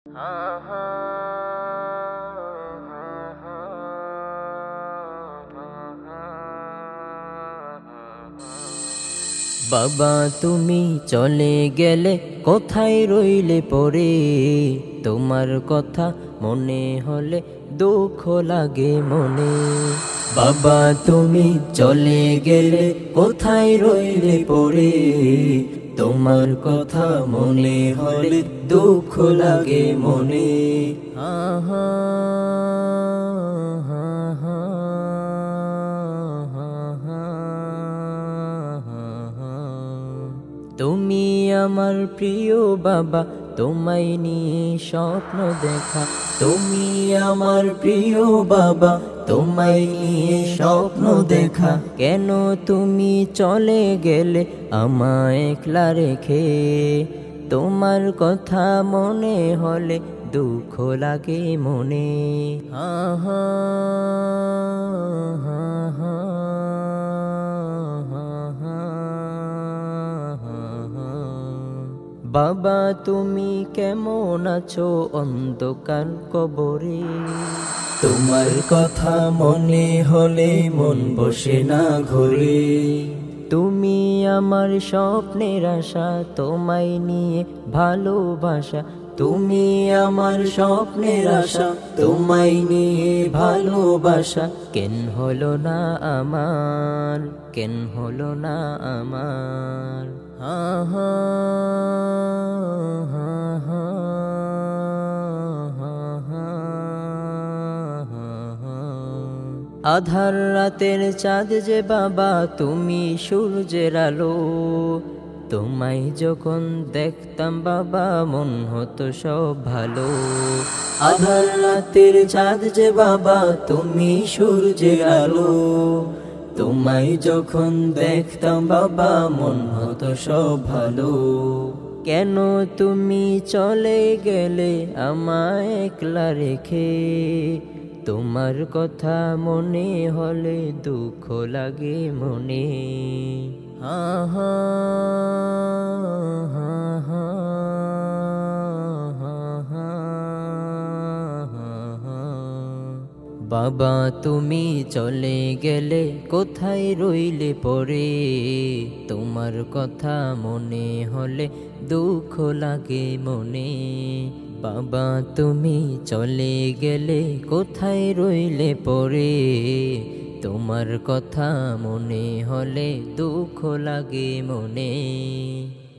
বাবা তুমি চলে গেলে কোথায় রইলে পরে, তোমার কথা মনে হলে দুঃখ লাগে মনে। বাবা তুমি চলে গেলে কোথায় রইলে পরে, তোমার কথা মনে হলে দুঃখ লাগে মনে। তুমি আমার প্রিয় বাবা, তোমায় নিয়ে স্বপ্ন দেখা। তুমি আমার প্রিয় বাবা, তোমায় নিয়ে স্বপ্ন দেখা। কেন তুমি চলে গেলে আমায় একলা রেখে, তোমার কথা মনে হলে দুঃখ লাগে মনে। বাবা তুমি কেমন আছো অন্ধকার কবরে, তোমার কথা মনে হলে মন বসে না ঘরে। তুমি আমার স্বপ্নের আশা, তোমায় নিয়ে ভালোবাসা। তুমি আমার স্বপ্নের আশা, তোমায় নিয়ে ভালোবাসা। কেন হলো না আমার, কেন হলো না আমার। আধার রাতের চাঁদ যে বাবা, তুমি সূর্যের আলো। তোমায় যখন দেখতাম বাবা মন হতো সব ভালো। আধার রাতের চাঁদ যে বাবা, তুমি সূর্যের আলো। তোমায় যখন দেখতাম বাবা মন হতো সব ভালো। কেন তুমি চলে গেলে আমায় একলা রেখে, তোমার কথা মনে হলে দুঃখ লাগে মনে। বাবা তুমি চলে গেলে কোথায় রইলে পরে, তোমার কথা মনে হলে দুঃখ লাগে মনে। বাবা তুমি চলে গেলে কোথায় রইলে পরে, তোমার কথা মনে হলে দুঃখ লাগে মনে।